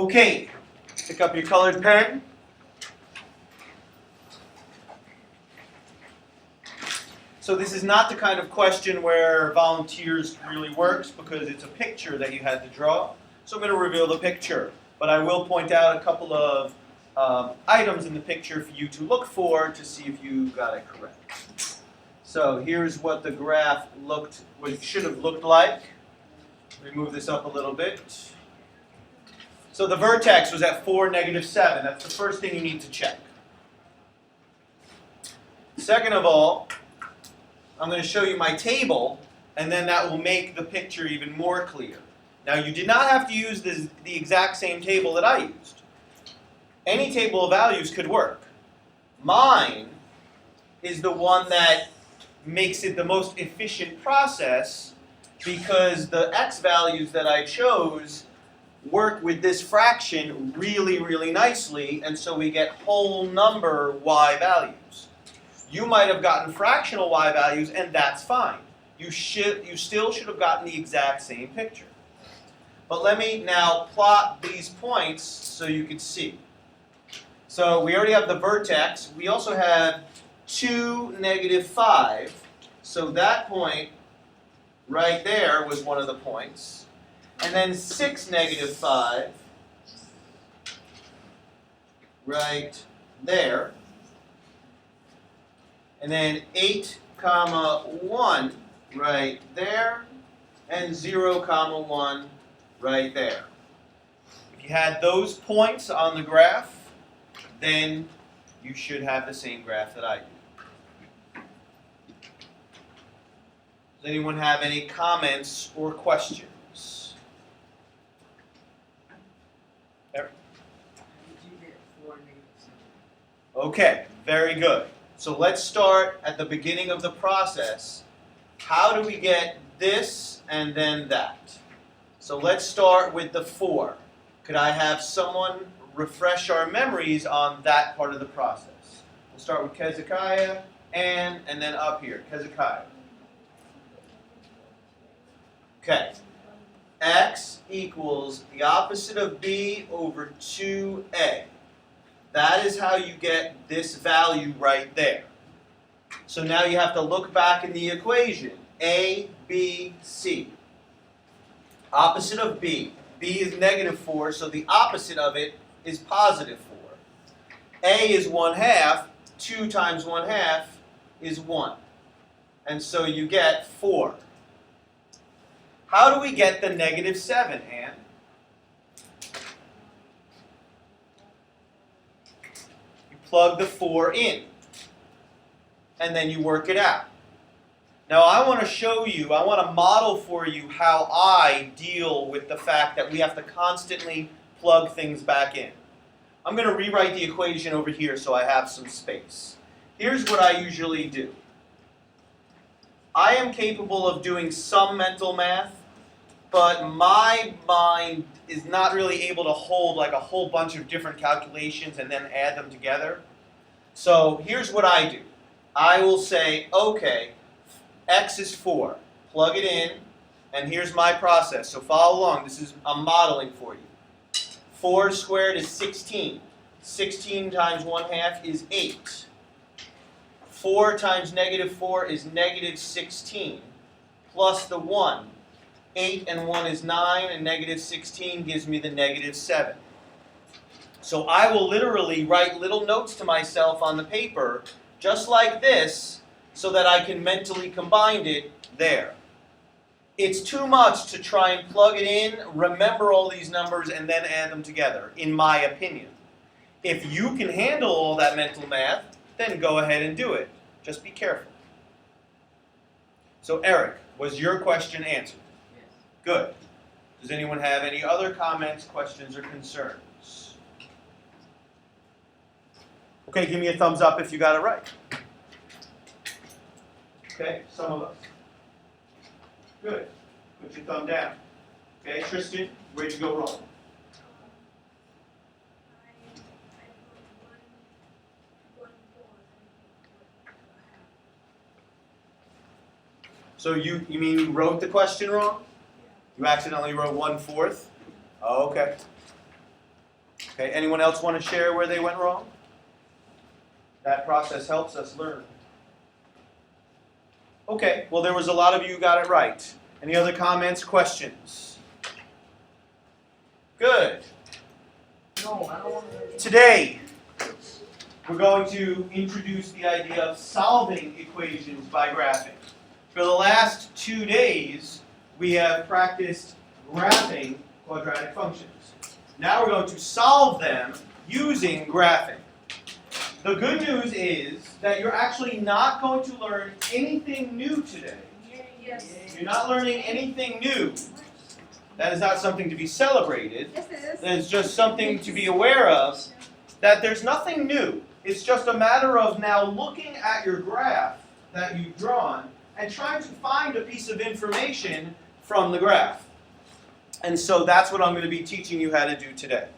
Okay, pick up your colored pen. So this is not the kind of question where volunteers really works because it's a picture that you had to draw. So I'm going to reveal the picture, but I will point out a couple of items in the picture for you to look for to see if you got it correct. So here's what the graph should have looked like. Let me move this up a little bit. So the vertex was at 4, -7. That's the first thing you need to check. Second of all, I'm going to show you my table, and then that will make the picture even more clear. Now, you did not have to use the exact same table that I used. Any table of values could work. Mine is the one that makes it the most efficient process because the x values that I chose work with this fraction really, really nicely, and so we get whole number y values. You might have gotten fractional y values, and that's fine. You still should have gotten the exact same picture. But let me now plot these points so you can see. So we already have the vertex. We also have 2, -5. So that point right there was one of the points. And then 6, -5 right there. And then 8, 1 right there, and 0, 1 right there. If you had those points on the graph, then you should have the same graph that I do. Does anyone have any comments or questions? Eric? Okay, very good. So let's start at the beginning of the process. How do we get this and then that? So let's start with the 4. Could I have someone refresh our memories on that part of the process? We'll start with Kezekiah and then up here, Kezekiah. Okay. X equals the opposite of b over 2a. That is how you get this value right there. So now you have to look back in the equation. A, B, C. Opposite of B. B is -4, so the opposite of it is +4. A is 1/2. 2 times 1/2 is 1. And so you get 4. How do we get the -7, Ann? Plug the 4 in, and then you work it out. Now I want to show you, I want to model for you how I deal with the fact that we have to constantly plug things back in. I'm going to rewrite the equation over here so I have some space. Here's what I usually do. I am capable of doing some mental math, but my mind is not really able to hold like a whole bunch of different calculations and then add them together. So here's what I do. I will say, okay, x is 4. Plug it in, and here's my process. So follow along. I'm modeling for you. 4 squared is 16. 16 times 1/2 is 8. 4 times -4 is -16, plus the 1. 8 and 1 is 9, and -16 gives me the -7. So I will literally write little notes to myself on the paper, just like this, so that I can mentally combine it there. It's too much to try and plug it in, remember all these numbers, and then add them together, in my opinion. If you can handle all that mental math, then go ahead and do it. Just be careful. So Eric, was your question answered? Good. Does anyone have any other comments, questions, or concerns? Okay, give me a thumbs up if you got it right. Okay, some of us. Good. Put your thumb down. Okay, Tristan, where'd you go wrong? So you mean you wrote the question wrong? You accidentally wrote 1/4? Oh, okay. Okay, anyone else want to share where they went wrong? That process helps us learn. Okay, well there was a lot of you who got it right. Any other comments, questions? Good. No, I don't want to. Today, we're going to introduce the idea of solving equations by graphing. For the last 2 days, we have practiced graphing quadratic functions. Now we're going to solve them using graphing. The good news is that you're actually not going to learn anything new today. Yes. You're not learning anything new. That is not something to be celebrated. Yes, it is. It's just something to be aware of, that there's nothing new. It's just a matter of now looking at your graph that you've drawn and trying to find a piece of information from the graph. And so that's what I'm going to be teaching you how to do today.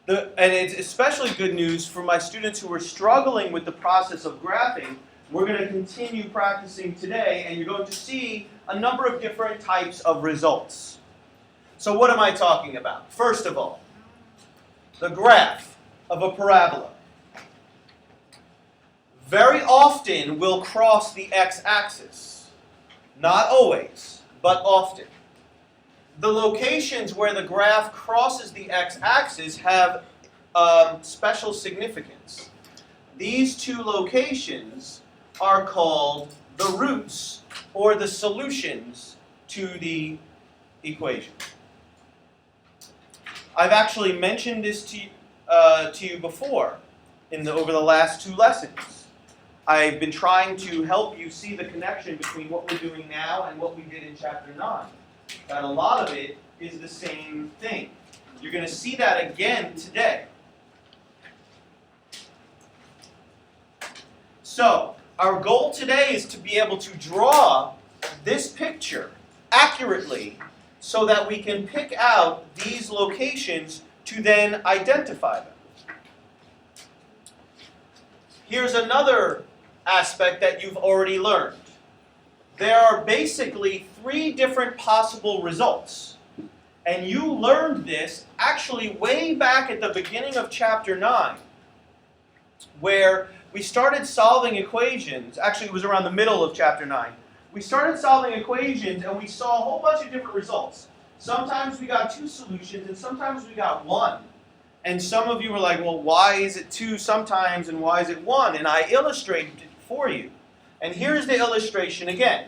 And it's especially good news for my students who are struggling with the process of graphing. We're going to continue practicing today, and you're going to see a number of different types of results. So what am I talking about? First of all, the graph of a parabola very often will cross the x-axis. Not always, but often. The locations where the graph crosses the x-axis have special significance. These two locations are called the roots or the solutions to the equation. I've actually mentioned this to you before over the last 2 lessons. I've been trying to help you see the connection between what we're doing now and what we did in Chapter 9. That a lot of it is the same thing. You're going to see that again today. So, our goal today is to be able to draw this picture accurately so that we can pick out these locations to then identify them. Here's another aspect that you've already learned. There are basically 3 different possible results. And you learned this actually way back at the beginning of Chapter 9, where we started solving equations. Actually, it was around the middle of Chapter 9. We started solving equations, and we saw a whole bunch of different results. Sometimes we got 2 solutions, and sometimes we got 1. And some of you were like, well, why is it 2 sometimes, and why is it 1? And I illustrated it for you. And here's the illustration again.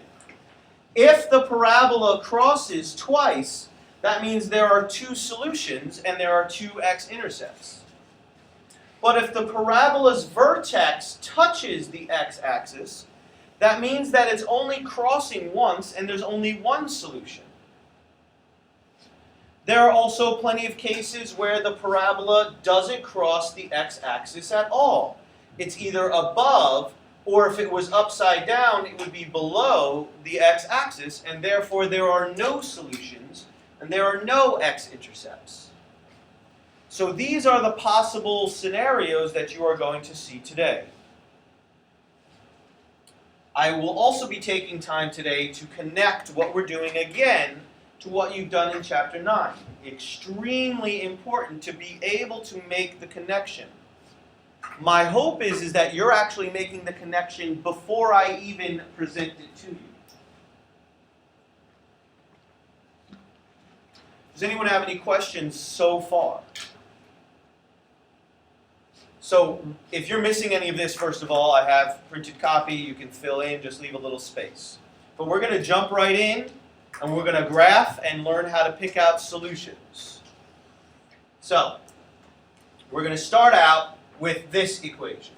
If the parabola crosses twice, that means there are 2 solutions, and there are 2 x-intercepts. But if the parabola's vertex touches the x-axis, that means that it's only crossing once and there's only 1 solution. There are also plenty of cases where the parabola doesn't cross the x-axis at all. It's either above, or if it was upside down, it would be below the x-axis, and therefore there are no solutions and there are no x-intercepts. So these are the possible scenarios that you are going to see today. I will also be taking time today to connect what we're doing again to what you've done in Chapter 9. Extremely important to be able to make the connection. My hope is that you're actually making the connection before I even present it to you. Does anyone have any questions so far? So if you're missing any of this, first of all, I have printed copy. You can fill in, just leave a little space. But we're going to jump right in, and we're going to graph and learn how to pick out solutions. So we're going to start out with this equation.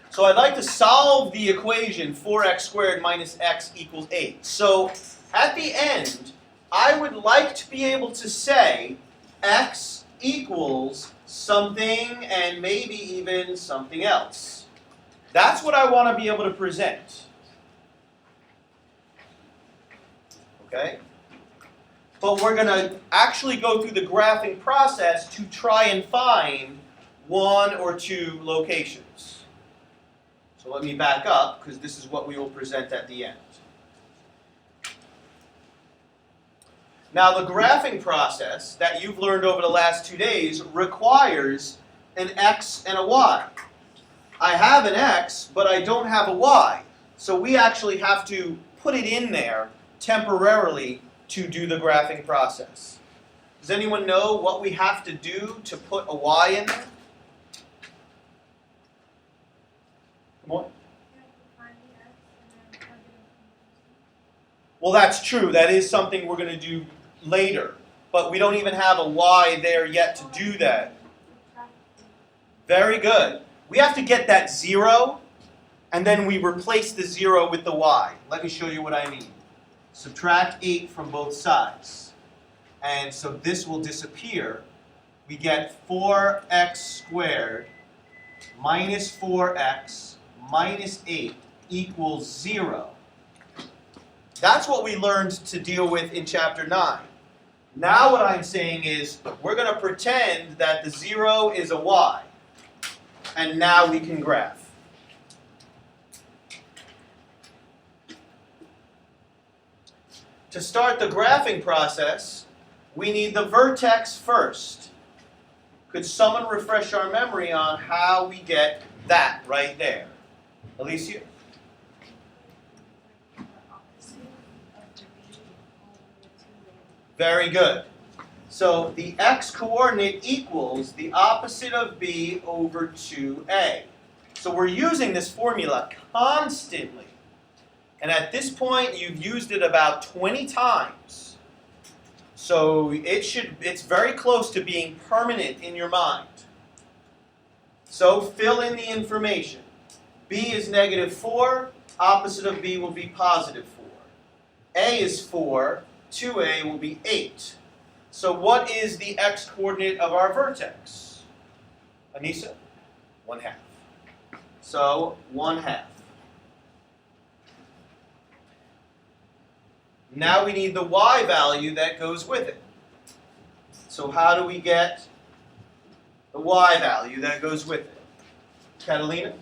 So I'd like to solve the equation 4x squared minus x equals 8. So at the end, I would like to be able to say x equals something and maybe even something else. That's what I want to be able to present. Okay? But we're going to actually go through the graphing process to try and find 1 or 2 locations. So let me back up, because this is what we will present at the end. Now the graphing process that you've learned over the last 2 days requires an x and a y. I have an x, but I don't have a y. So we actually have to put it in there temporarily to do the graphing process. Does anyone know what we have to do to put a y in there? Come on. Well, that's true. That is something we're going to do later. But we don't even have a y there yet to do that. Very good. We have to get that 0, and then we replace the 0 with the y. Let me show you what I mean. Subtract 8 from both sides. And so this will disappear. We get 4x squared minus 4x minus 8 equals 0. That's what we learned to deal with in chapter 9. Now what I'm saying is we're going to pretend that the 0 is a y. And now we can graph. To start the graphing process, we need the vertex first. Could someone refresh our memory on how we get that right there? Alicia? Very good. So the x-coordinate equals the opposite of b over 2a. So we're using this formula constantly. And at this point, you've used it about 20 times. So it's very close to being permanent in your mind. So fill in the information. b is negative 4. Opposite of b will be positive 4. a is 4. 2a will be 8. So what is the x-coordinate of our vertex? Anissa? 1/2. So 1/2. Now we need the y value that goes with it. So how do we get the y value that goes with it? Catalina?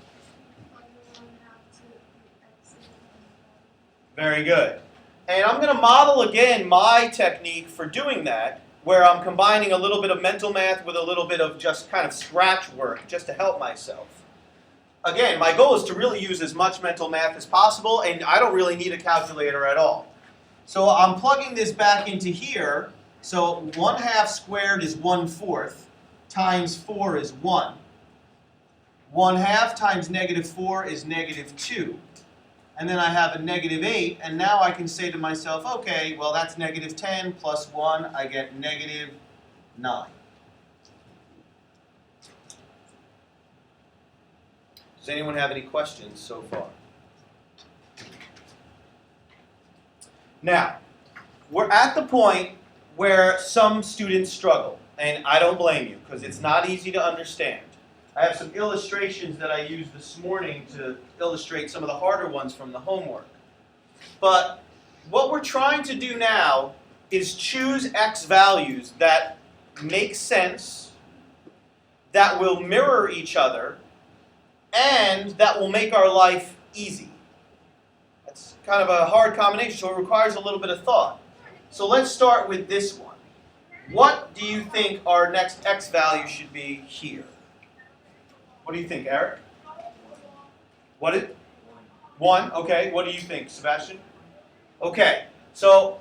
Very good. And I'm going to model again my technique for doing that, where I'm combining a little bit of mental math with a little bit of just kind of scratch work, just to help myself. Again, my goal is to really use as much mental math as possible, and I don't really need a calculator at all. So I'm plugging this back into here. So 1/2 squared is 1/4, times 4 is 1. 1/2 times negative 4 is negative 2. And then I have a negative 8, and now I can say to myself, okay, well that's negative 10 plus 1, I get negative 9. Does anyone have any questions so far? Now, we're at the point where some students struggle, and I don't blame you, because it's not easy to understand. I have some illustrations that I used this morning to illustrate some of the harder ones from the homework. But what we're trying to do now is choose x values that make sense, that will mirror each other, and that will make our life easy. That's kind of a hard combination, so it requires a little bit of thought. So let's start with this one. What do you think our next x value should be here? What do you think, Eric? What is 1? Okay. What do you think, Sebastian? Okay. So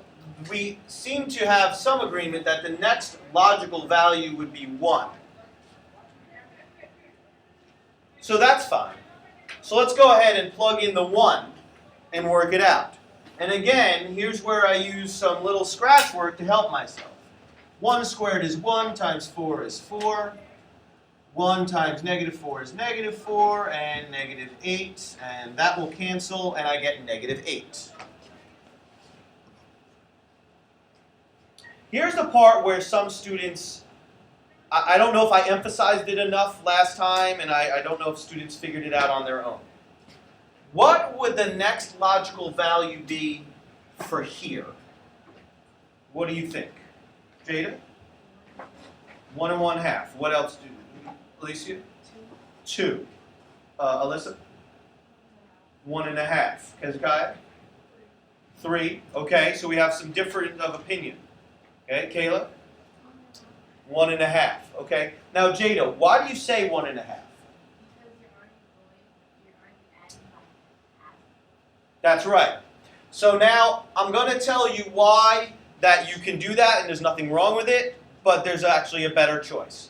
we seem to have some agreement that the next logical value would be 1. So that's fine. So let's go ahead and plug in the 1 and work it out. And again, here's where I use some little scratch work to help myself. 1 squared is 1 times 4 is 4. 1 times negative 4 is negative 4, and negative 8, and that will cancel, and I get negative 8. Here's the part where some students, I don't know if I emphasized it enough last time, and I don't know if students figured it out on their own. What would the next logical value be for here? What do you think? Jada? 1 and 1/2. What else do you? Alicia? 2. Alyssa? 1.5. Hezekiah? 3. Okay, so we have some difference of opinion. Okay, Kayla? 1.5. Okay. Now, Jada, why do you say 1.5? Because you're already adding like half. That's right. So now I'm going to tell you why that you can do that and there's nothing wrong with it, but there's actually a better choice.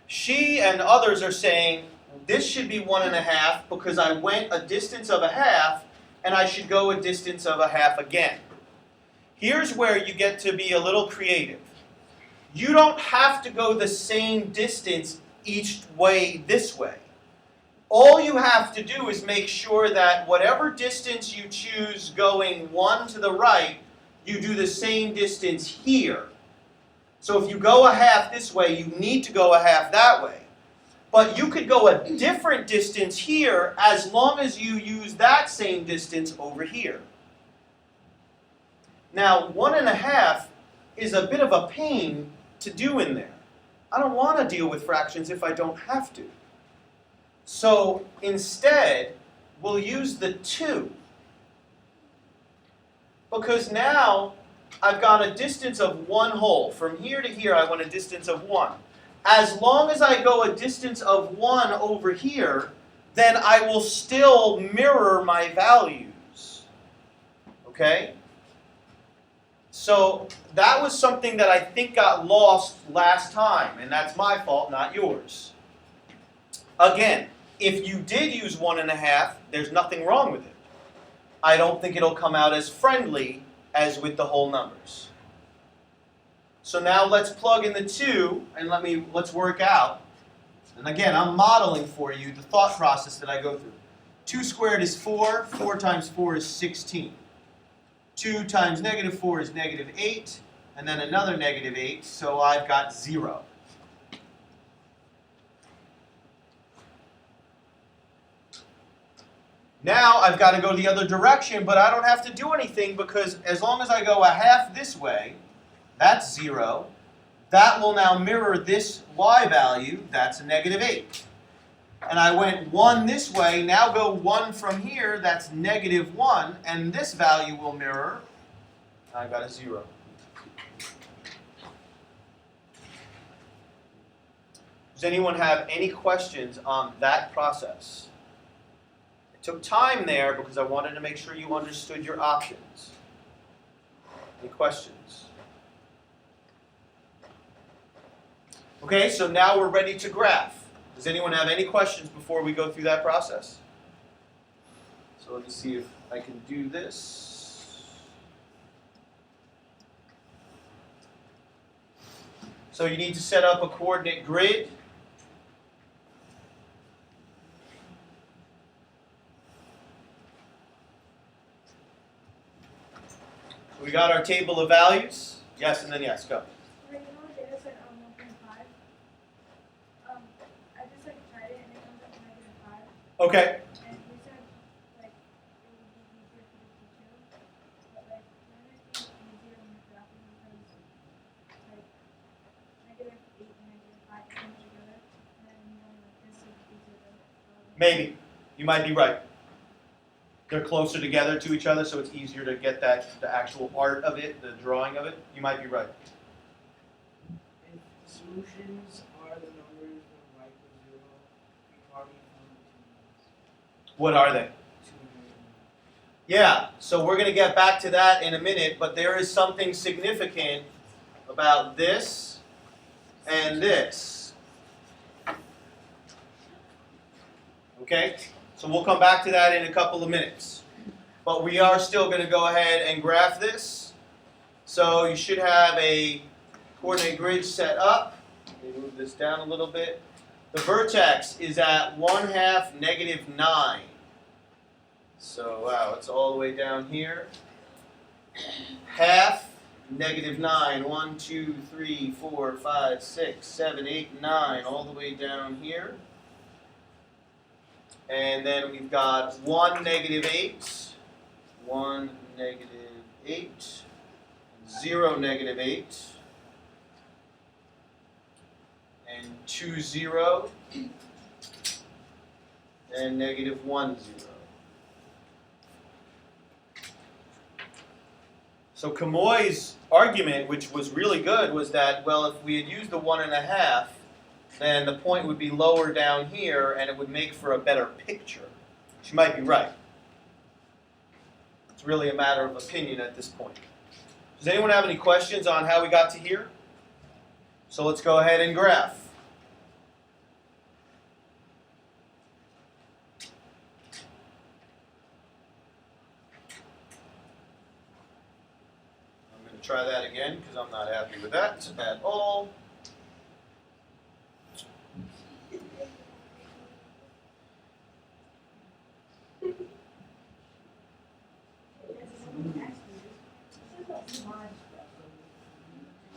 She and others are saying this should be 1.5 because I went a distance of a half and I should go a distance of a half again. Here's where you get to be a little creative. You don't have to go the same distance each way this way. All you have to do is make sure that whatever distance you choose going 1 to the right, you do the same distance here. So if you go a half this way, you need to go a half that way. But you could go a different distance here as long as you use that same distance over here. Now, 1.5 is a bit of a pain to do in there. I don't want to deal with fractions if I don't have to. So instead, we'll use the 2. Because now I've got a distance of 1 whole. From here to here, I want a distance of 1. As long as I go a distance of 1 over here, then I will still mirror my values. Okay? So that was something that I think got lost last time, and that's my fault, not yours. Again, if you did use 1.5, there's nothing wrong with it. I don't think it'll come out as friendly as with the whole numbers. So now let's plug in the 2 and let's work out. And again, I'm modeling for you the thought process that I go through. 2 squared is 4. 4 times 4 is 16. 2 times -4 is -8. And then another -8, so I've got 0. Now I've got to go the other direction, but I don't have to do anything because as long as I go a half this way, that's 0. That will now mirror this y value, that's a -8. And I went 1 this way, now go 1 from here, that's -1, and this value will mirror, I've got a 0. Does anyone have any questions on that process? It took time there because I wanted to make sure you understood your options. Any questions? Okay, so now we're ready to graph. Does anyone have any questions before we go through that process? So let me see if I can do this. So you need to set up a coordinate grid. We got our table of values. Yes, and then yes, go. Like, you know, data said 1.5. I just like tried it and it comes up to -5. Okay. And we said like it would be easier for the teacher, but like wouldn't it be easier when you're graphing because like -8 and -5 come together, and then you know like this is easier to. Maybe. You might be right. They're closer together to each other, so it's easier to get the actual art of it, the drawing of it. You might be right. If the solutions are the numbers when y equals 0, we probably find What are they? 2 Yeah, so we're going to get back to that in a minute, but there is something significant about this and this. Okay? So we'll come back to that in a couple of minutes. But we are still going to go ahead and graph this. So you should have a coordinate grid set up. Let me move this down a little bit. The vertex is at 1/2 -9. So wow, it's all the way down here. Half -9. 1, 2, 3, 4, 5, 6, 7, 8, 9, all the way down here. And then we've got 1 -8, 1 -8, 0 -8, and 2 0, and -1 0. So Kamoy's argument, which was really good, was that, well, if we had used the 1.5, then the point would be lower down here and it would make for a better picture. She might be right. It's really a matter of opinion at this point. Does anyone have any questions on how we got to here? So let's go ahead and graph. I'm going to try that again because I'm not happy with that at all.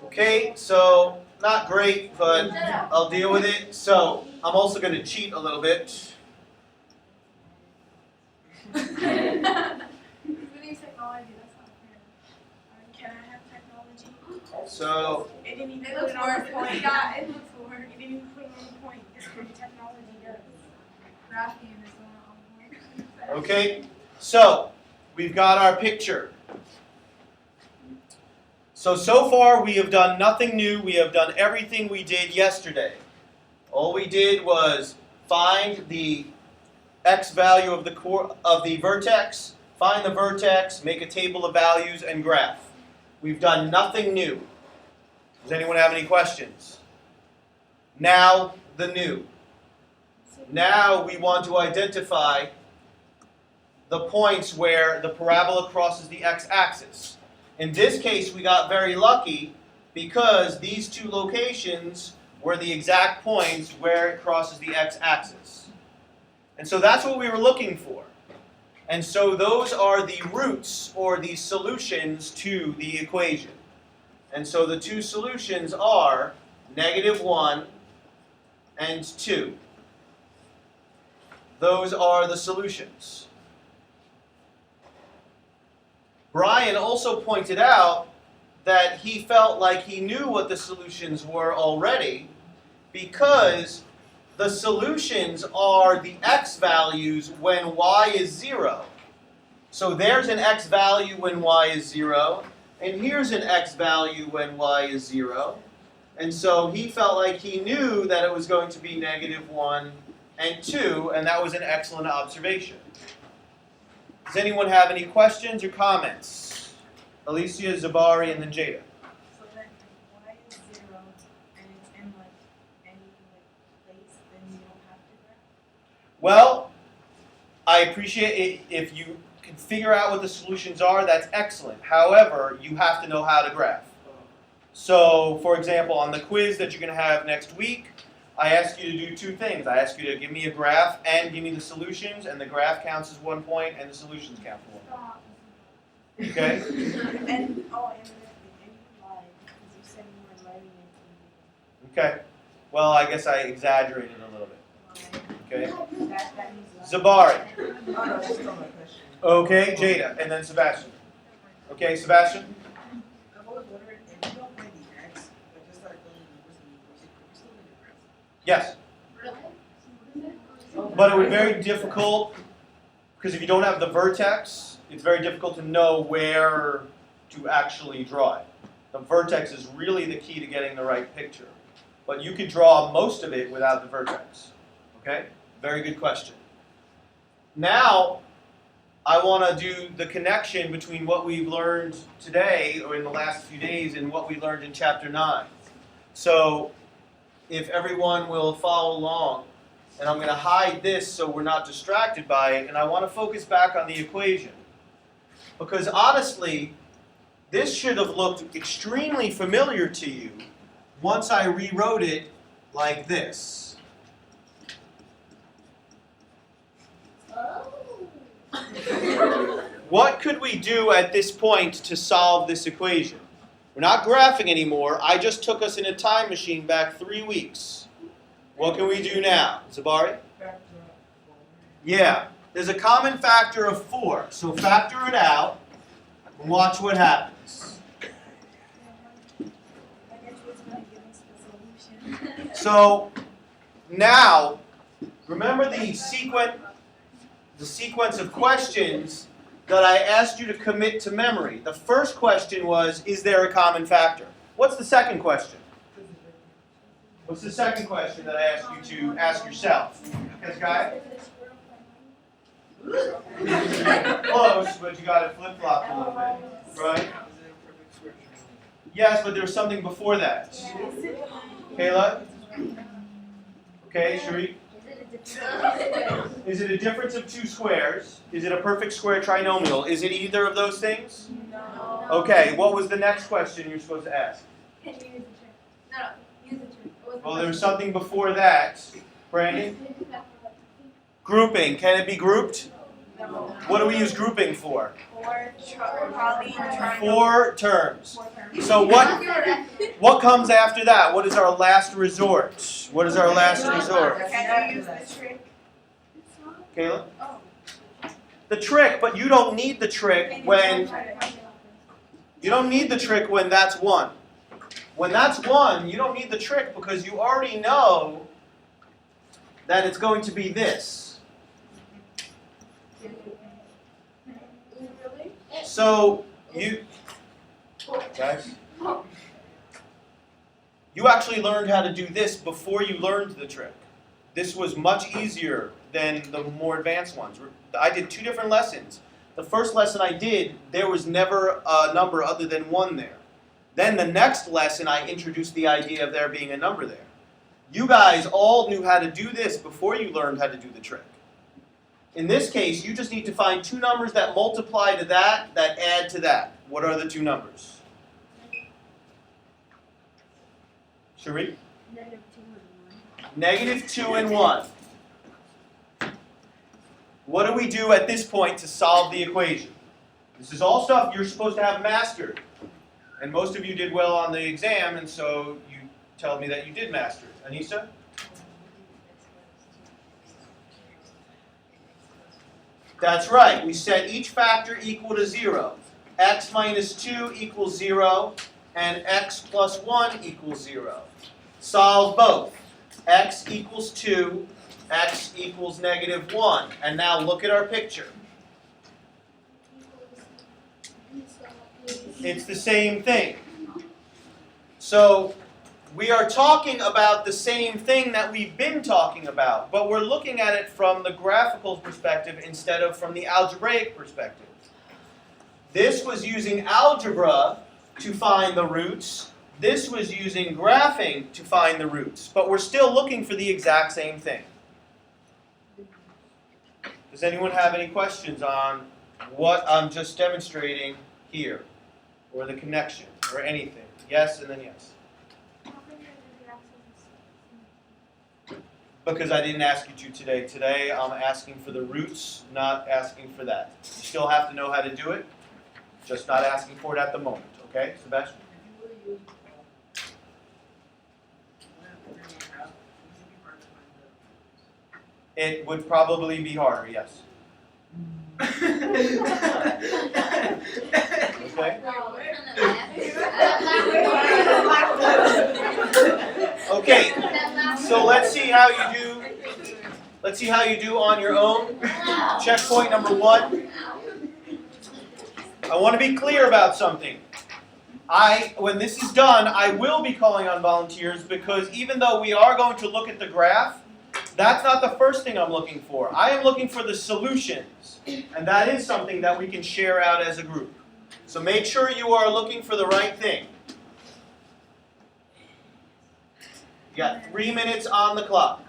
Okay, so not great, but I'll deal with it. So I'm also going to cheat a little bit. We need technology, that's not fair. Can I have technology? So It didn't even It put looks it on the worse. point. It looks worse. It didn't even put it on the point. This is what technology does. Graphing is on the point. okay, so we've got our picture. So far we have done nothing new. We have done everything we did yesterday. All we did was find the x value of the vertex, find the vertex, make a table of values, and graph. We've done nothing new. Does anyone have any questions? Now the new. Now we want to identify the points where the parabola crosses the x-axis. In this case, we got very lucky because these two locations were the exact points where it crosses the x-axis. And so that's what we were looking for. And so those are the roots or the solutions to the equation. And so the two solutions are -1 and 2. Those are the solutions. Brian also pointed out that he felt like he knew what the solutions were already because the solutions are the x values when y is 0. So there's an x value when y is 0, and here's an x value when y is 0. And so he felt like he knew that it was going to be -1 and 2, and that was an excellent observation. Does anyone have any questions or comments? Alicia, Zabari, and then Jada. So then if y is 0 and it's in like any place, then you don't have to graph? Well, I appreciate it. If you can figure out what the solutions are, that's excellent. However, you have to know how to graph. So, for example, on the quiz that you're going to have next week, I ask you to do two things. I ask you to give me a graph and give me the solutions, and the graph counts as 1 point, and the solutions count for 1 point. Okay? And and you lied because you said you were writing it. Okay. Well, I guess I exaggerated a little bit. Okay. That means Zabari. Oh, no, just on my question. Okay, Jada, and then Sebastian. Okay, Sebastian? I've always wondered, if you don't find the x, but just start filling the numbers in the equation, can you still get the graph? Yes. Really? But it would be very difficult, because if you don't have the vertex, it's very difficult to know where to actually draw it. The vertex is really the key to getting the right picture. But you could draw most of it without the vertex. Okay? Very good question. Now, I want to do the connection between what we've learned today, or in the last few days, and what we learned in Chapter 9. So, if everyone will follow along, and I'm going to hide this so we're not distracted by it, and I want to focus back on the equation. Because honestly, this should have looked extremely familiar to you once I rewrote it like this. What could we do at this point to solve this equation? We're not graphing anymore. I just took us in a time machine back 3 weeks. What can we do now? Zabari? Factor Yeah. There's a common factor of 4. So factor it out and watch what happens. I guess it's going to give us the solution. So now, remember the sequence of questions that I asked you to commit to memory. The first question was, is there a common factor? What's the second question? What's the second question that I asked you to ask yourself? Yes, guy? Close, but you got it flip-flopped a little bit, right? Yes, but there was something before that. Kayla? Okay, Sharif? Is it a difference of two squares? Is it a perfect square trinomial? Is it either of those things? No. Okay, what was the next question you're supposed to ask? Can you use the trick? No, use the trick. Well, there was something before that. Brandon? Grouping. Can it be grouped? No. What do we use grouping for? Probably For terms. So what comes after that? What is our last resort? What is our last resort? Can you use the trick? Kayla? The trick, but you don't need the trick when that's 1. When that's 1, you don't need the trick because you already know that it's going to be this. So guys, you actually learned how to do this before you learned the trick. This was much easier than the more advanced ones. I did 2 different lessons. The first lesson I did, there was never a number other than 1 there. Then the next lesson, I introduced the idea of there being a number there. You guys all knew how to do this before you learned how to do the trick. In this case, you just need to find 2 numbers that multiply to that add to that. What are the 2 numbers? Sharif? -2 and 1. What do we do at this point to solve the equation? This is all stuff you're supposed to have mastered. And most of you did well on the exam, and so you tell me that you did master it. Anissa? That's right. We set each factor equal to 0. X minus 2 equals 0, and x plus 1 equals 0. Solve both. X equals 2, x equals -1. And now look at our picture. It's the same thing. So we are talking about the same thing that we've been talking about, but we're looking at it from the graphical perspective instead of from the algebraic perspective. This was using algebra to find the roots. This was using graphing to find the roots, but we're still looking for the exact same thing. Does anyone have any questions on what I'm just demonstrating here, or the connection, or anything? Yes, and then yes. Because I didn't ask you to today. Today I'm asking for the roots, not asking for that. You still have to know how to do it, just not asking for it at the moment. Okay, Sebastian? It would probably be harder, yes. Okay? Okay, so let's see how you do. Let's see how you do on your own. Checkpoint number 1. I want to be clear about something. When this is done, I will be calling on volunteers because even though we are going to look at the graph, that's not the first thing I'm looking for. I am looking for the solutions, and that is something that we can share out as a group. So make sure you are looking for the right thing. You got 3 minutes on the clock.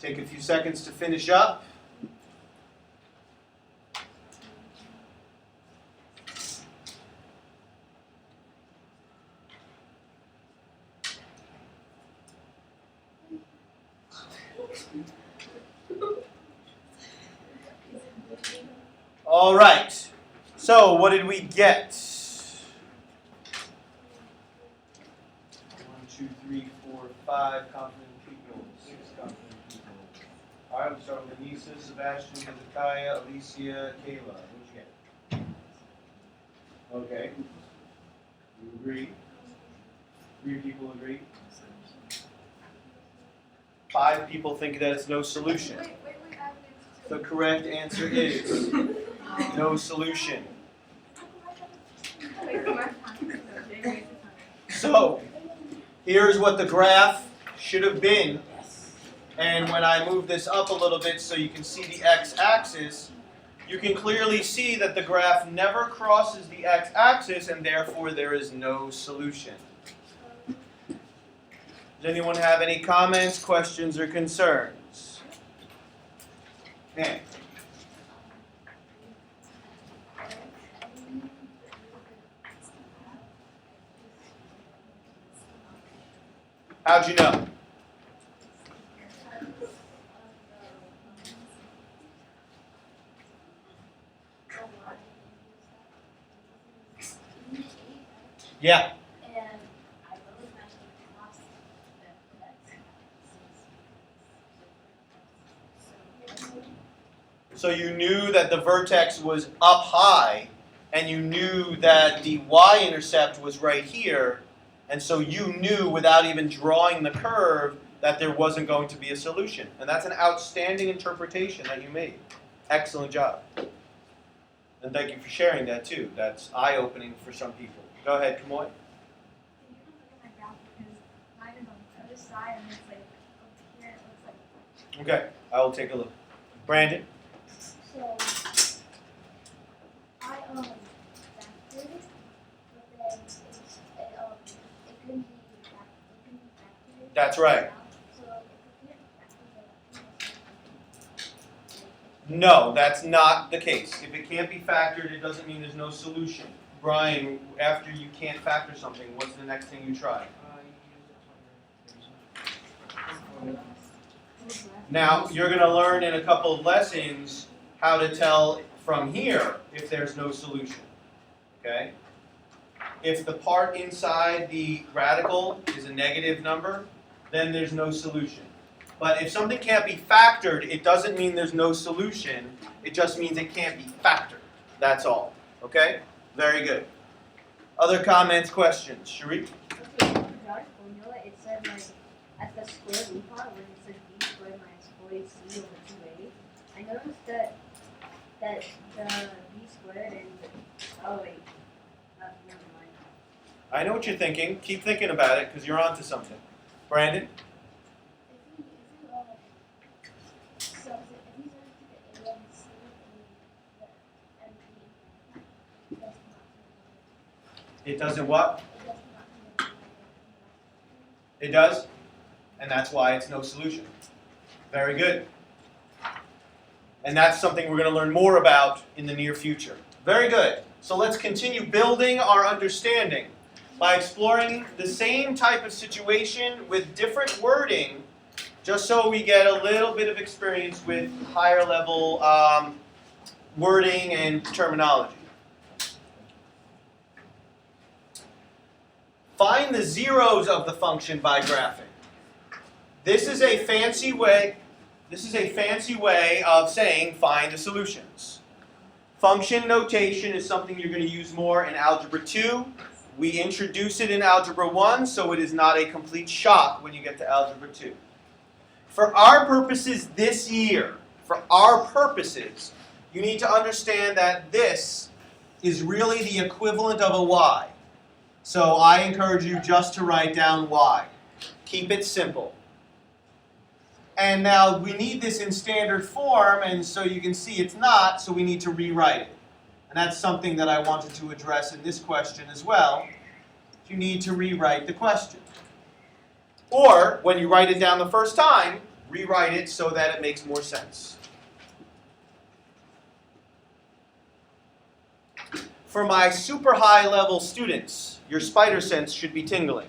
Take a few seconds to finish up. All right. So what did we get? 1, 2, 3, 4, 5 confident people. 6 confident people. All right, we'll start with Anissa, Sebastian, Hezekiah, Alicia, Kayla. What'd you get? Okay. You agree? 3 people agree? 5 people think that it's no solution. The correct answer is no solution. So, here's what the graph should have been. And when I move this up a little bit so you can see the x-axis, you can clearly see that the graph never crosses the x-axis, and therefore there is no solution. Does anyone have any comments, questions, or concerns? Okay. How'd you know? Yeah. So you knew that the vertex was up high, and you knew that the y-intercept was right here, and so you knew without even drawing the curve that there wasn't going to be a solution. And that's an outstanding interpretation that you made. Excellent job. And thank you for sharing that too. That's eye-opening for some people. Go ahead, Kamoy. Can you look at my graph because mine is on the first side and it's like up here, it looks like. Okay, I will take a look. Brandon? So I factored it, but then it couldn't be factored. That's right. So if it can't factor No, that's not the case. If it can't be factored, it doesn't mean there's no solution. Brian, after you can't factor something, what's the next thing you try? Now, you're going to learn in a couple of lessons how to tell from here if there's no solution. Okay? If the part inside the radical is a negative number, then there's no solution. But if something can't be factored, it doesn't mean there's no solution. It just means it can't be factored. That's all. Okay? Very good. Other comments, questions? Sharif? Okay, in our formula, it said like at the square root part when it says b squared minus 4ac over 2a. I noticed that the b squared and oh wait, never mind. I know what you're thinking. Keep thinking about it because you're onto something. Brandon? It doesn't what? It does? And that's why it's no solution. Very good. And that's something we're going to learn more about in the near future. Very good. So let's continue building our understanding by exploring the same type of situation with different wording, just so we get a little bit of experience with higher level wording and terminology. Find the zeros of the function by graphing. This is a fancy way of saying find the solutions. Function notation is something you're going to use more in Algebra 2. We introduce it in Algebra 1, so it is not a complete shock when you get to Algebra 2. For our purposes this year, you need to understand that this is really the equivalent of a y. So I encourage you just to write down y. Keep it simple. And now we need this in standard form, and so you can see it's not, so we need to rewrite it. And that's something that I wanted to address in this question as well. You need to rewrite the question. Or, when you write it down the first time, rewrite it so that it makes more sense. For my super high level students, your spider sense should be tingling.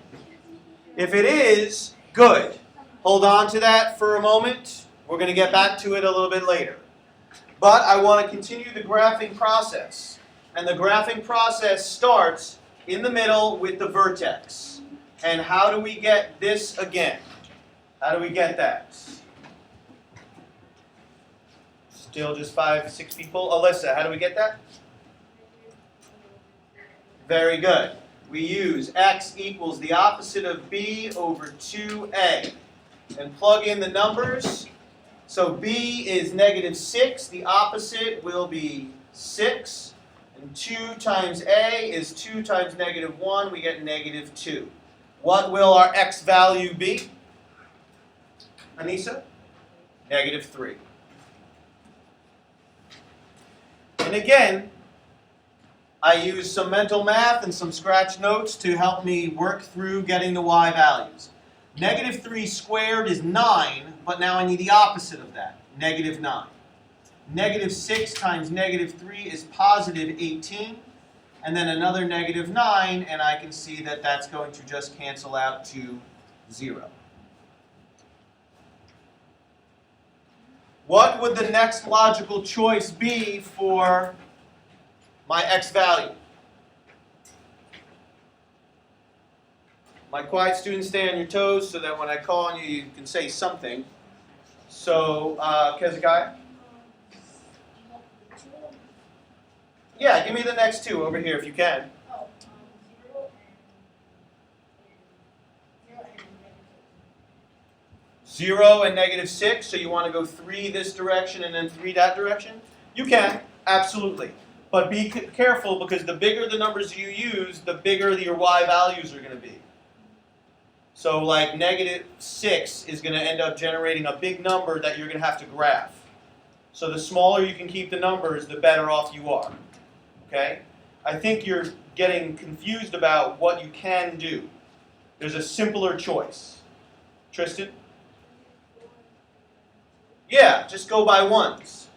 If it is, good. Hold on to that for a moment. We're going to get back to it a little bit later. But I want to continue the graphing process. And the graphing process starts in the middle with the vertex. And how do we get this again? How do we get that? Still just 5, 6 people. Alyssa, how do we get that? Very good. We use x equals the opposite of b over 2a. And plug in the numbers. So b is negative 6. The opposite will be 6. And 2 times a is 2 times negative 1. We get negative 2. What will our x value be? Anissa? Negative 3. And again, I use some mental math and some scratch notes to help me work through getting the y values. Negative 3 squared is 9, but now I need the opposite of that, negative 9. Negative 6 times negative 3 is positive 18, and then another negative 9, and I can see that that's going to just cancel out to 0. What would the next logical choice be for my x value? My quiet students, stay on your toes so that when I call on you, you can say something. So, Kezekiah? Yeah, give me the next two over here if you can. 0 and negative 6, so you want to go 3 this direction and then 3 that direction? You can, absolutely. But be careful because the bigger the numbers you use, the bigger your y values are going to be. So like -6 is going to end up generating a big number that you're going to have to graph. So the smaller you can keep the numbers, the better off you are. Okay? I think you're getting confused about what you can do. There's a simpler choice. Tristan? Yeah, just go by ones.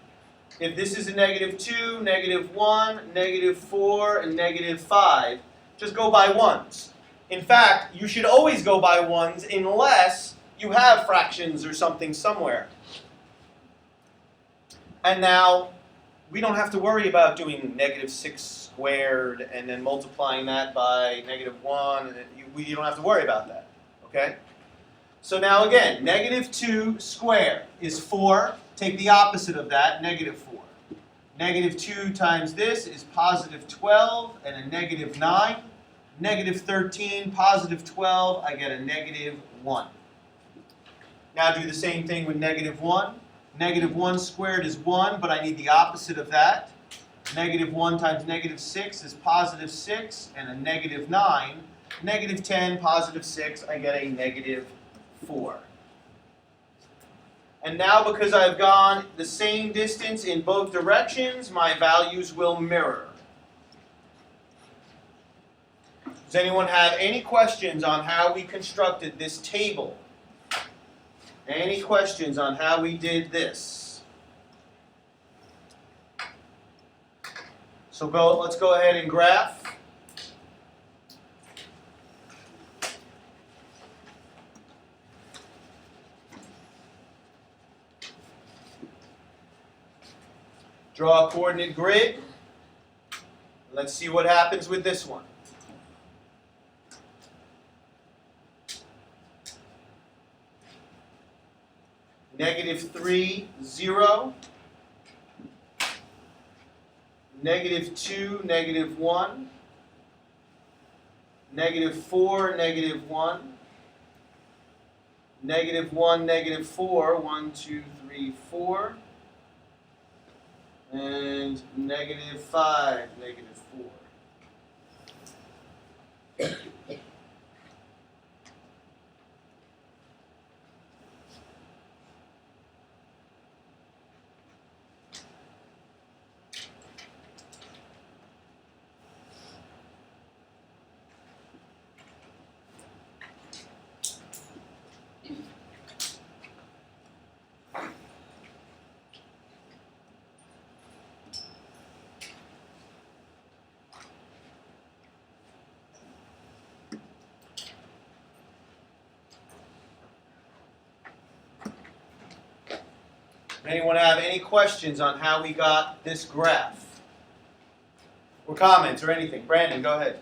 If this is a -2, -1, -4, and -5, just go by ones. In fact, you should always go by ones unless you have fractions or something somewhere. And now, we don't have to worry about doing -6 squared and then multiplying that by -1. And you don't have to worry about that. Okay? So now again, -2 squared is 4. Take the opposite of that, -4. -2 times this is +12 and a -9. -13, +12, I get a -1. Now do the same thing with -1. -1 squared is 1, but I need the opposite of that. -1 times -6 is +6 and a -9. -10, +6, I get a -4. And now because I've gone the same distance in both directions, my values will mirror. Does anyone have any questions on how we constructed this table? Any questions on how we did this? So let's go ahead and graph. Draw a coordinate grid. Let's see what happens with this one. -3, 0. -2, -1. -4, -1. -1, -4. 1, 2, 3, 4. And -5, -4. Anyone have any questions on how we got this graph? Or comments or anything? Brandon, go ahead.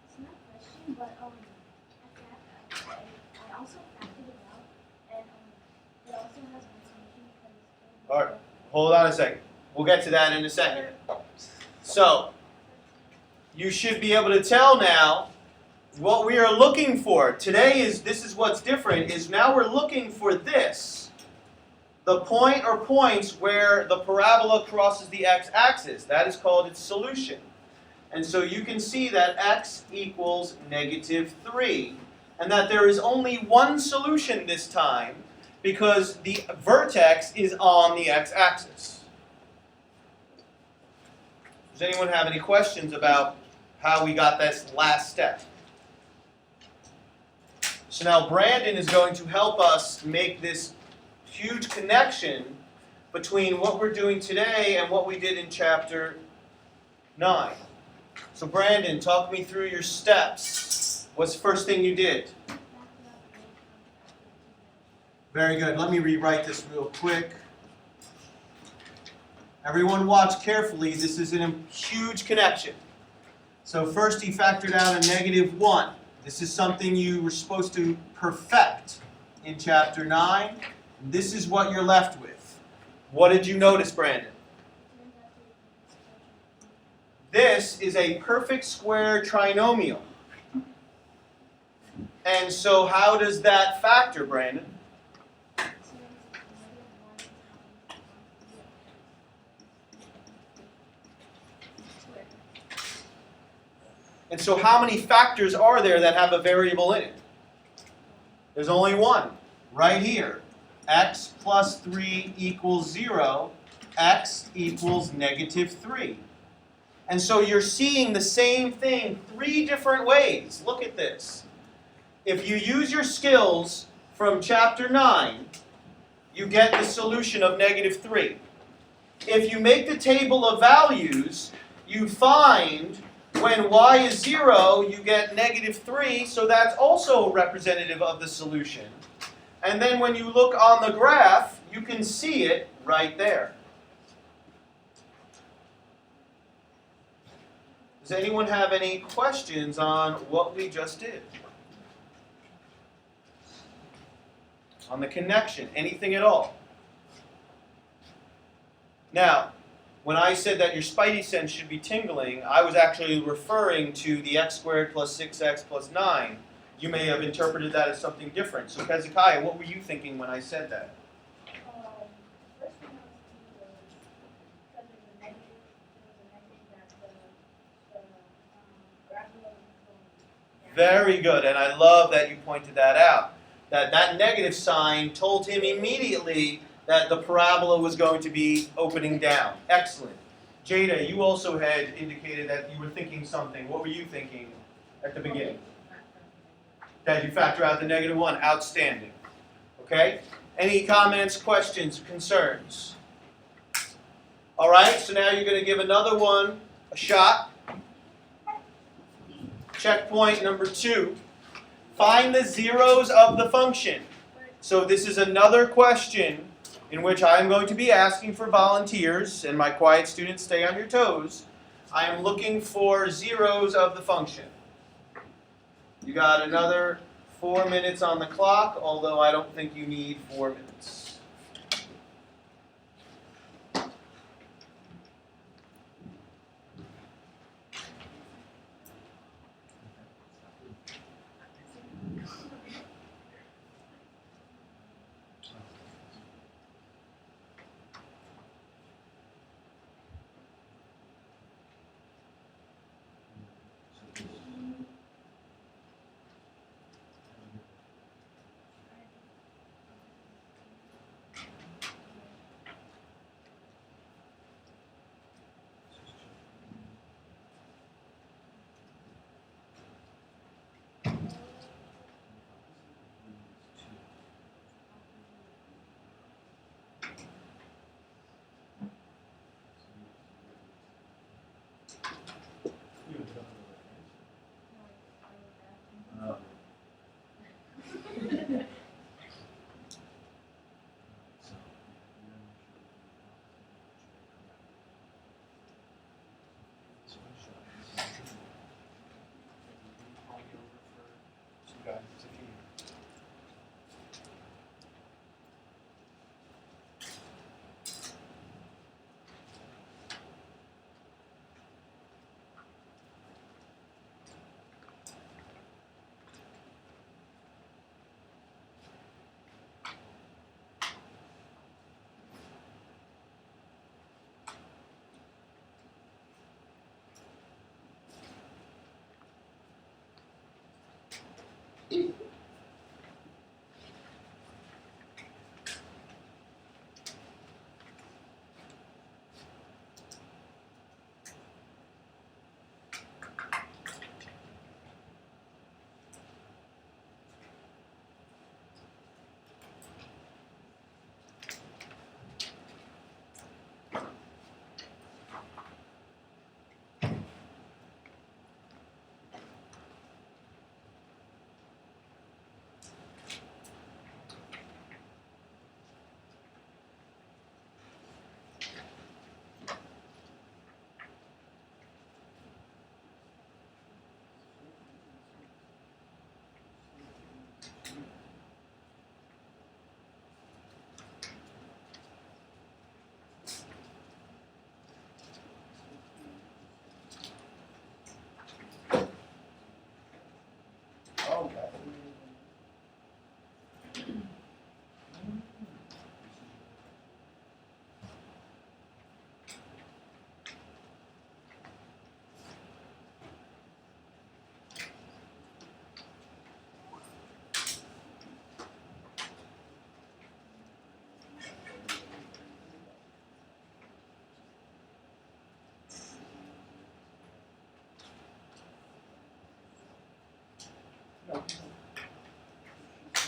It's not a question, but I also factored it out, and it also has one solution because. All right, hold on a second. We'll get to that in a second. So, you should be able to tell now what we are looking for. This is what's different, is now we're looking for this. The point or points where the parabola crosses the x-axis. That is called its solution. And so you can see that x equals -3. And that there is only one solution this time because the vertex is on the x-axis. Does anyone have any questions about how we got this last step? So now Brandon is going to help us make this huge connection between what we're doing today and what we did in chapter 9. So Brandon, talk me through your steps. What's the first thing you did? Very good. Let me rewrite this real quick. Everyone watch carefully. This is a huge connection. So first he factored out a -1. This is something you were supposed to perfect in chapter 9. This is what you're left with. What did you notice, Brandon? This is a perfect square trinomial. And so how does that factor, Brandon? And so how many factors are there that have a variable in it? There's only one, right here. X plus 3 equals 0, x equals negative 3. And so you're seeing the same thing 3 different ways. Look at this. If you use your skills from chapter 9, you get the solution of negative 3. If you make the table of values, you find when y is 0, you get negative 3, so that's also representative of the solution. And then when you look on the graph, you can see it right there. Does anyone have any questions on what we just did? On the connection, anything at all? Now, when I said that your spidey sense should be tingling, I was actually referring to the x squared plus 6x plus 9. You may have interpreted that as something different. So Hezekiah, what were you thinking when I said that? First thing I was thinking was because there's a negative that the parabola was going down. Very good, and I love that you pointed that out. That negative sign told him immediately that the parabola was going to be opening down. Excellent. Jada, you also had indicated that you were thinking something. What were you thinking at the beginning? That you factor out the negative 1. Outstanding. Okay? Any comments, questions, concerns? All right, so now you're going to give another one a shot. Checkpoint number 2. Find the zeros of the function. So this is another question in which I'm going to be asking for volunteers, and my quiet students, stay on your toes. I am looking for zeros of the function. You got another 4 minutes on the clock, although I don't think you need 4 minutes.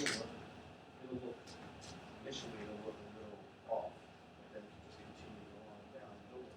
4, it'll look, initially it'll look a little off, but then if you just continue to go on down, it'll look.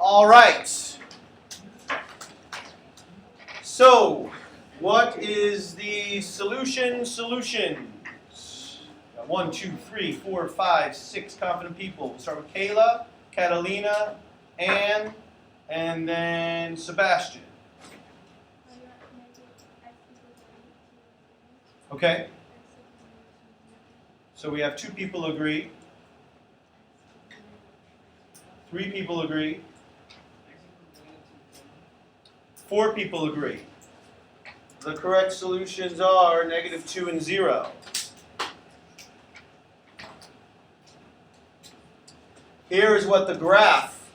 All right. So, what is the solution? Solutions. Got 1, 2, 3, 4, 5, 6 confident people. We'll start with Kayla, Catalina, Anne, and then Sebastian. Okay. So we have 2 people agree. 3 people agree. 4 people agree. The correct solutions are -2 and 0. Here is what the graph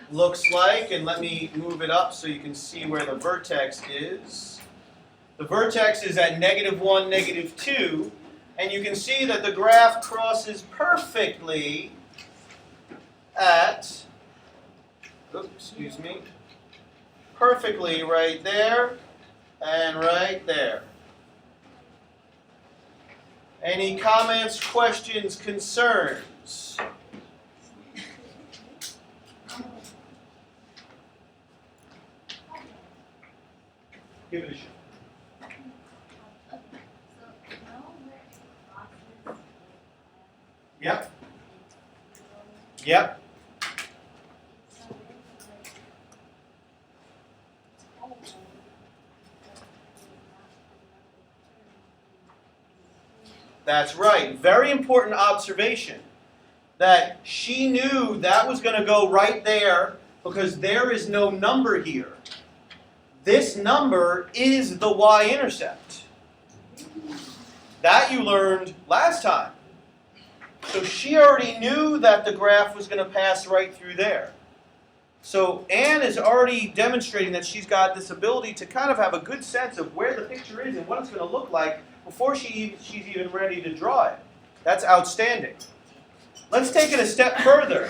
looks like, and let me move it up so you can see where the vertex is. The vertex is at -1, -2, and you can see that the graph crosses perfectly at, excuse me, perfectly right there and right there. Any comments, questions, concerns? Give it a shot. Yep. Yep. That's right. Very important observation. That she knew that was going to go right there because there is no number here. This number is the y-intercept. That you learned last time. So she already knew that the graph was going to pass right through there. So Anne is already demonstrating that she's got this ability to kind of have a good sense of where the picture is and what it's going to look like before she's even ready to draw it. That's outstanding. Let's take it a step further.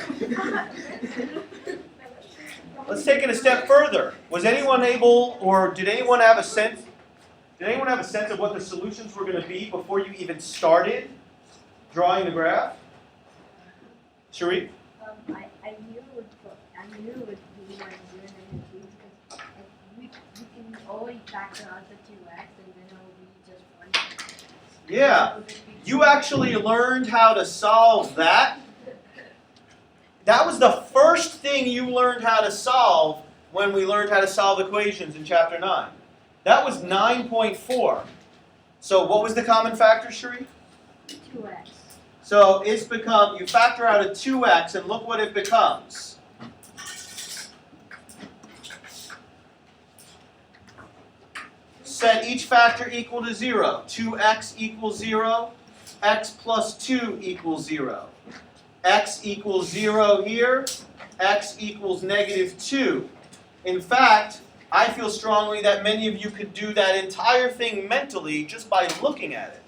Let's take it a step further. Was anyone able, or did anyone have a sense? Did anyone have a sense of what the solutions were going to be before you even started drawing the graph? Sharif? I knew it would be 1, 0, and 2 because you can always factor out the 2x and then it'll be just 1. Yeah. You actually learned how to solve that. That was the first thing you learned how to solve when we learned how to solve equations in chapter 9. That was 9.4. So what was the common factor, Sharif? 2x. So it's become, you factor out a 2x and look what it becomes. Set each factor equal to 0. 2x equals 0. X plus 2 equals 0. X equals 0 here. X equals -2. In fact, I feel strongly that many of you could do that entire thing mentally just by looking at it.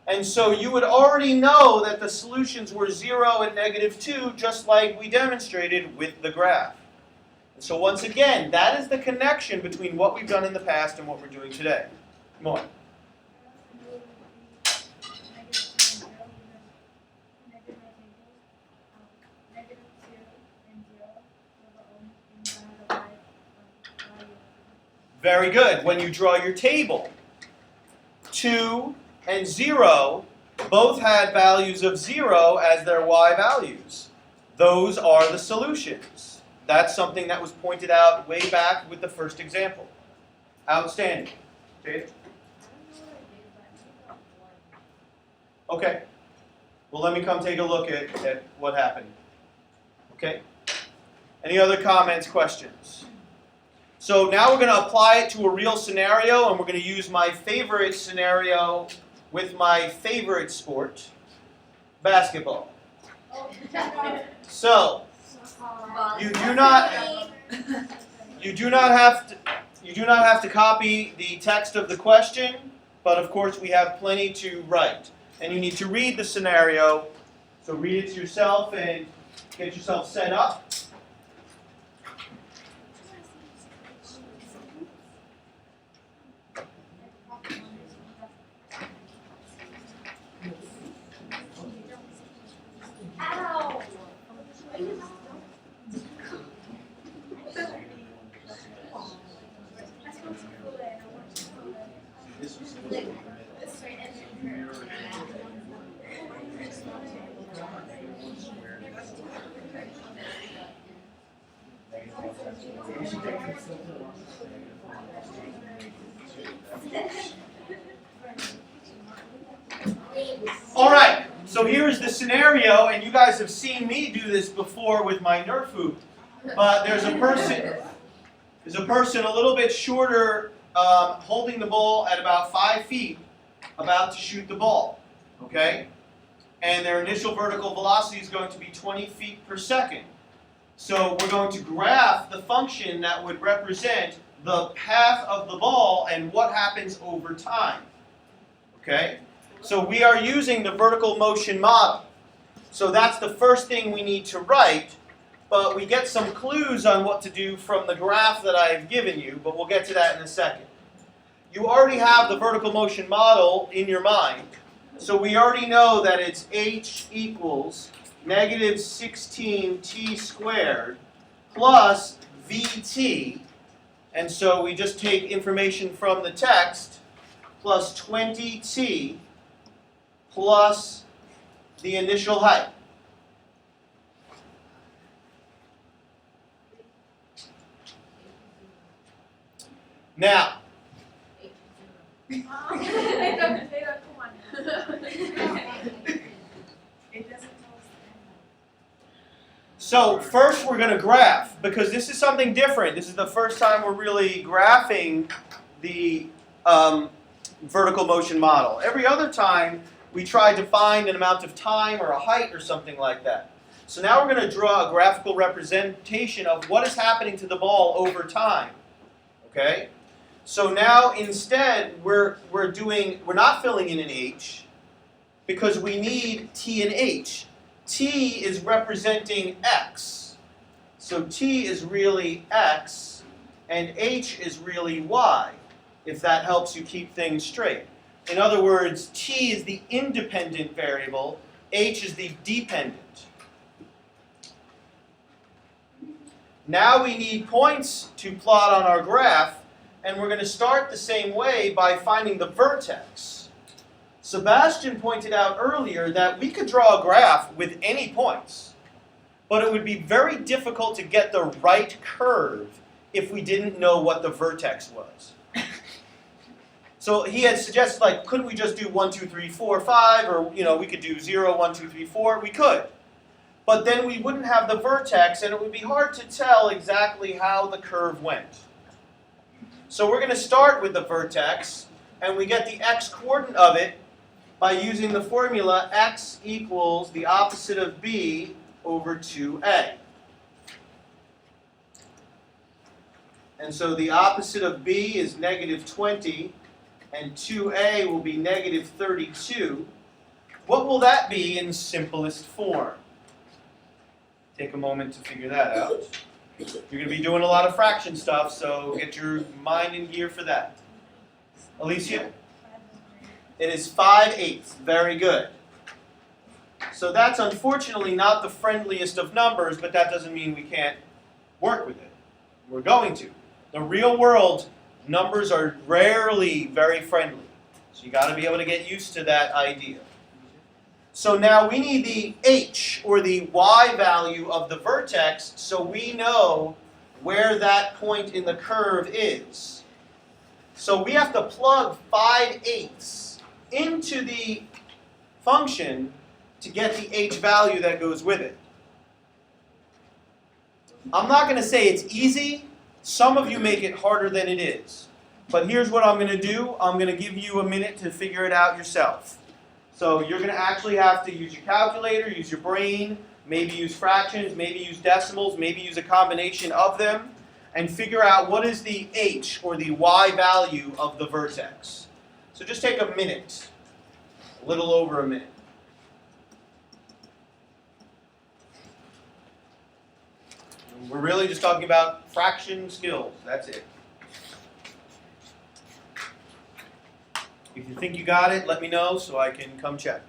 And so you would already know that the solutions were 0 and -2, just like we demonstrated with the graph. And so once again, that is the connection between what we've done in the past and what we're doing today. More. Very good. When you draw your table, 2 and 0 both had values of 0 as their y values. Those are the solutions. That's something that was pointed out way back with the first example. Outstanding. Jade? Okay. Well, let me come take a look at what happened. Okay? Any other comments, questions? So now we're going to apply it to a real scenario, and we're going to use my favorite scenario with my favorite sport, basketball. So, you do not have to copy the text of the question, but of course we have plenty to write. And you need to read the scenario, so read it to yourself and get yourself set up. All right, so here's the scenario, and you guys have seen me do this before with my Nerf hoop. But there's a person a little bit shorter, holding the ball at about 5 feet, about to shoot the ball. Okay, and their initial vertical velocity is going to be 20 feet per second. So we're going to graph the function that would represent the path of the ball and what happens over time. Okay? So we are using the vertical motion model. So that's the first thing we need to write, but we get some clues on what to do from the graph that I've given you, but we'll get to that in a second. You already have the vertical motion model in your mind, so we already know that it's h equals negative 16t squared plus vt, and so we just take information from the text, plus 20t plus the initial height. Now, so first we're going to graph, because this is something different. This is the first time we're really graphing the vertical motion model. Every other time we try to find an amount of time or a height or something like that. So now we're going to draw a graphical representation of what is happening to the ball over time. Okay? So now instead we're not filling in an h, because we need t and h. T is representing x. So t is really x and h is really y, if that helps you keep things straight. In other words, t is the independent variable, h is the dependent. Now we need points to plot on our graph, and we're going to start the same way by finding the vertex. Sebastian pointed out earlier that we could draw a graph with any points, but it would be very difficult to get the right curve if we didn't know what the vertex was. So he had suggested, like, couldn't we just do 1, 2, 3, 4, 5, or, we could do 0, 1, 2, 3, 4. We could. But then we wouldn't have the vertex, and it would be hard to tell exactly how the curve went. So we're going to start with the vertex, and we get the x-coordinate of it by using the formula x equals the opposite of b over 2a. And so the opposite of b is negative 20, and 2a will be negative 32. What will that be in simplest form? Take a moment to figure that out. You're going to be doing a lot of fraction stuff, so get your mind in gear for that. Alicia? It is 5/8. Very good. So that's unfortunately not the friendliest of numbers, but that doesn't mean we can't work with it. We're going to. The real world, numbers are rarely very friendly. So you got to be able to get used to that idea. So now we need the h, or the y value of the vertex, so we know where that point in the curve is. So we have to plug 5/8 into the function to get the h value that goes with it. I'm not going to say it's easy. Some of you make it harder than it is. But here's what I'm going to do. I'm going to give you a minute to figure it out yourself. So you're going to actually have to use your calculator, use your brain, maybe use fractions, maybe use decimals, maybe use a combination of them, and figure out what is the h, or the y value of the vertex. So just take a minute, a little over a minute. We're really just talking about fraction skills. That's it. If you think you got it, let me know so I can come check.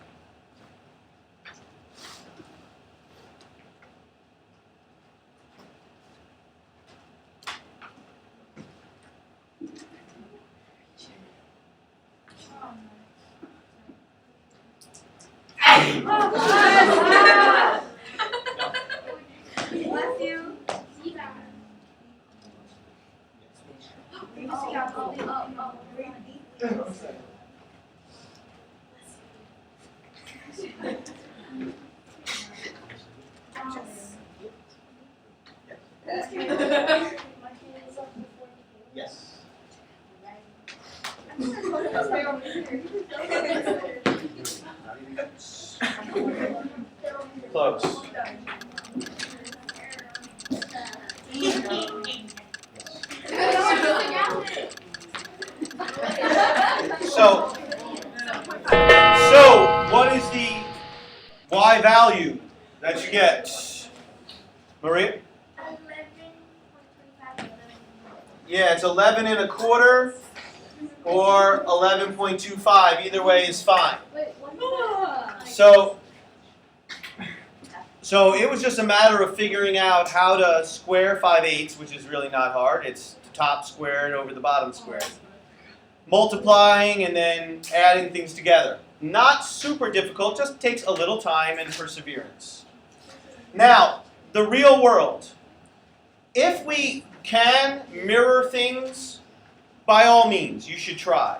Bless you. Yes. Close. So what is the y value that you get? Maria? 11.25. Yeah, it's 11 1/4 or 11.25. Either way is fine. So it was just a matter of figuring out how to square 5/8, which is really not hard. It's the top squared over the bottom squared. Multiplying and then adding things together. Not super difficult, just takes a little time and perseverance. Now, the real world. If we can mirror things, by all means, you should try.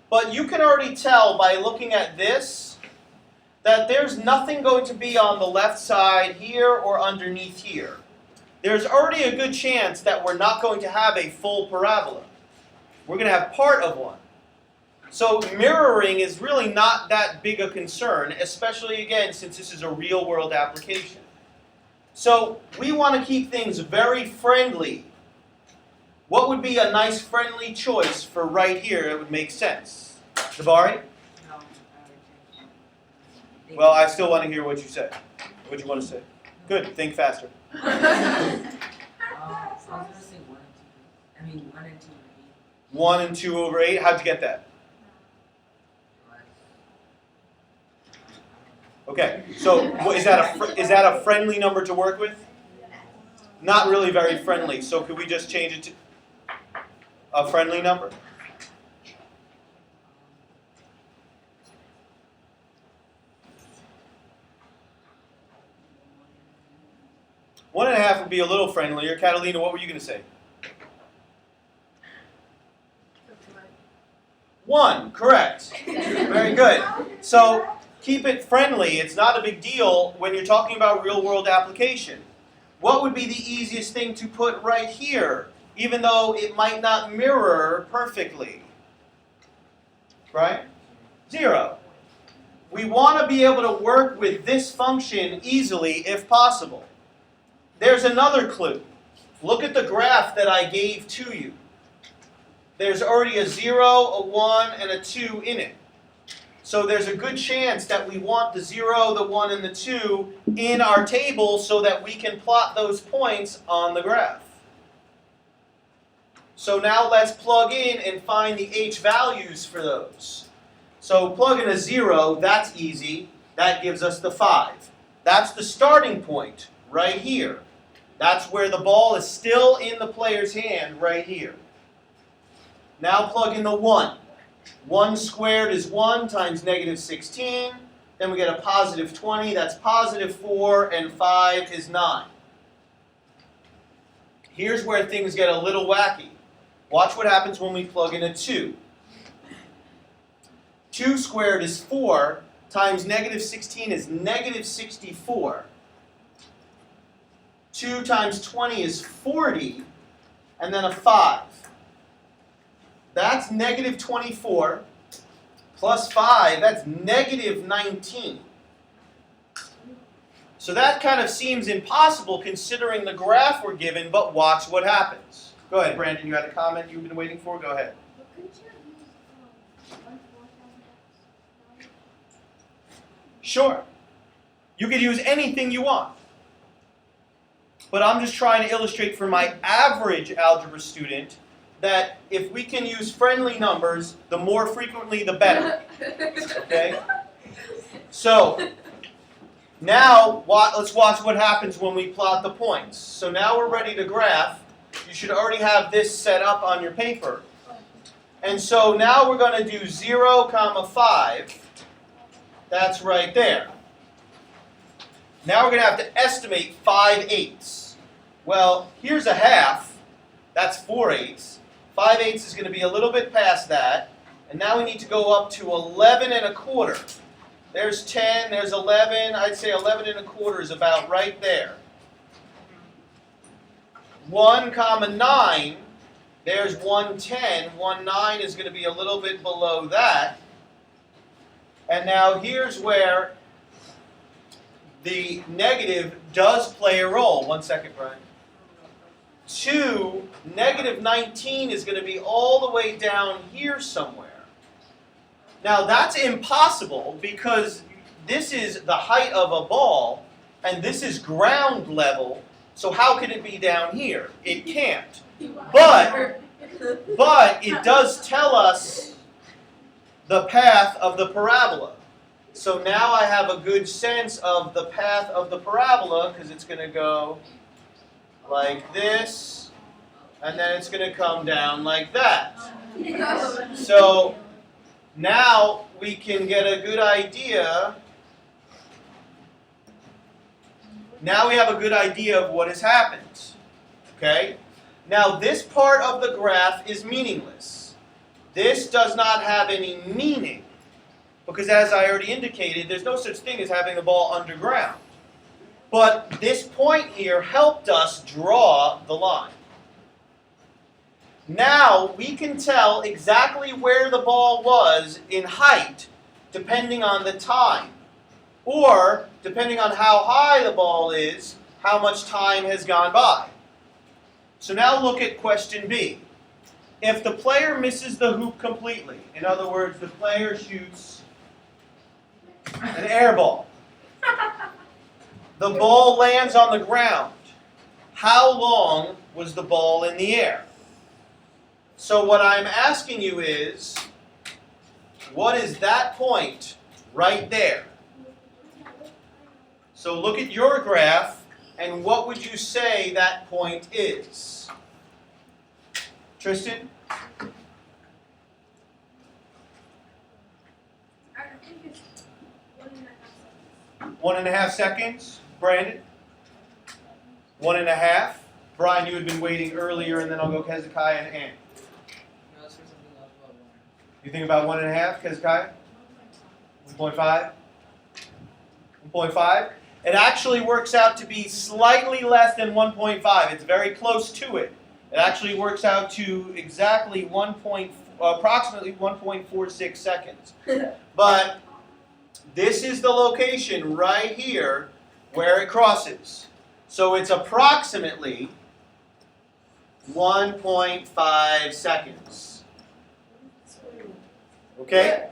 But you can already tell by looking at this that there's nothing going to be on the left side here or underneath here. There's already a good chance that we're not going to have a full parabola. We're going to have part of one. So mirroring is really not that big a concern, especially, again, since this is a real-world application. So we want to keep things very friendly. What would be a nice friendly choice for right here that would make sense? Jabari? Well, I still want to hear what you say. What do you want to say? Good. Think faster. I was gonna say 1 and 2. I mean 1 and 2 over 8. 1 and 2 over 8. How'd you get that? Okay. So is that a friendly number to work with? Not really very friendly. So could we just change it to a friendly number? One and a half would be a little friendlier. Catalina, what were you going to say? 1, correct. Very good. So keep it friendly. It's not a big deal when you're talking about real-world application. What would be the easiest thing to put right here, even though it might not mirror perfectly? Right? 0. We want to be able to work with this function easily if possible. There's another clue. Look at the graph that I gave to you. There's already a 0, a 1, and a 2 in it. So there's a good chance that we want the 0, the 1, and the 2 in our table so that we can plot those points on the graph. So now let's plug in and find the h values for those. So plug in a 0, that's easy. That gives us the 5. That's the starting point right here. That's where the ball is still in the player's hand right here. Now plug in the 1. 1 squared is 1 times negative 16. Then we get a positive 20, that's positive 4, and 5 is 9. Here's where things get a little wacky. Watch what happens when we plug in a 2. 2 squared is 4, times negative 16 is negative 64. 2 times 20 is 40, and then a 5. That's negative 24, plus 5, that's negative 19. So that kind of seems impossible considering the graph we're given, but watch what happens. Go ahead, Brandon, you had a comment you've been waiting for? Go ahead. But couldn't you have used 1/4 Sure. You could use anything you want. But I'm just trying to illustrate for my average algebra student that if we can use friendly numbers, the more frequently the better. Okay? So, now let's watch what happens when we plot the points. So now we're ready to graph. You should already have this set up on your paper. And so now we're going to do 0, 5. That's right there. Now we're going to have to estimate 5/8. Well, here's a half. That's 4/8. 5/8 is going to be a little bit past that. And now we need to go up to 11 1/4. There's 10, there's 11. I'd say 11 1/4 is about right there. 1, 9. There's 1/10. 1/9 is going to be a little bit below that. And now here's where the negative does play a role. 1 second, Brian. 2, negative 19 is going to be all the way down here somewhere. Now that's impossible because this is the height of a ball and this is ground level. So how can it be down here? It can't. But it does tell us the path of the parabola. So now I have a good sense of the path of the parabola because it's going to go like this, and then it's going to come down like that. So now we can get a good idea. Now we have a good idea of what has happened. Okay? Now this part of the graph is meaningless. This does not have any meaning. Because as I already indicated, there's no such thing as having the ball underground. But this point here helped us draw the line. Now we can tell exactly where the ball was in height depending on the time. Or, depending on how high the ball is, how much time has gone by. So now look at question B. If the player misses the hoop completely, in other words, the player shoots an air ball. The ball lands on the ground. How long was the ball in the air? So what I'm asking you is, what is that point right there? So look at your graph, and what would you say that point is? Tristan? I think it's 1.5 seconds. 1.5 seconds. Brandon? 1.5. Brian, you had been waiting earlier, and then I'll go Hezekiah and Ann. No, it's for something else about 1. You think about 1.5, Hezekiah? 1.5? 1.5? It actually works out to be slightly less than 1.5. It's very close to it. It actually works out to exactly approximately 1.46 seconds. But this is the location right here where it crosses. So it's approximately 1.5 seconds. Okay?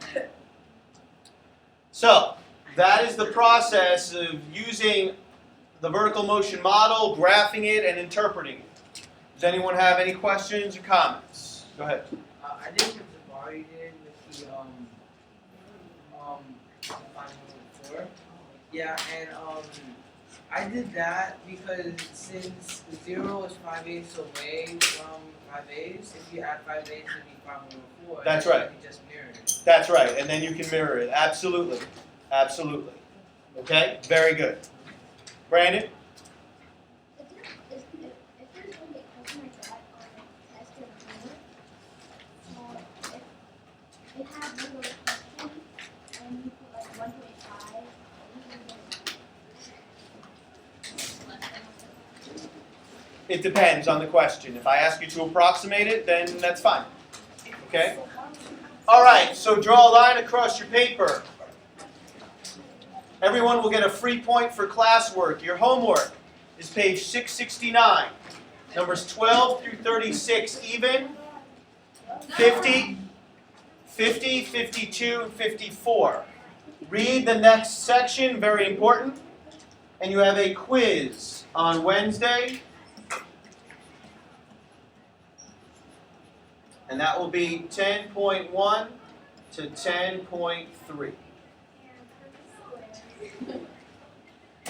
So, that is the process of using the vertical motion model, graphing it, and interpreting it. Does anyone have any questions or comments? Go ahead. I did what Jabari did with the 5.4. Yeah, and I did that because since 0 is 5/8 away from 5/8, if you add 5/8 it'd be 5/4. That's right. You just mirror it. That's right, and then you can mirror it. Absolutely. Absolutely. Okay? Very good. Brandon? If there's going to be a question like that on a test or homework, if it has one of those questions and you put like 1.5, It depends on the question. If I ask you to approximate it, then that's fine. Okay? All right, so draw a line across your paper. Everyone will get a free point for classwork. Your homework is page 669. Numbers 12 through 36 even. 50, 50, 52, and 54. Read the next section, very important. And you have a quiz on Wednesday. And that will be 10.1 to 10.3.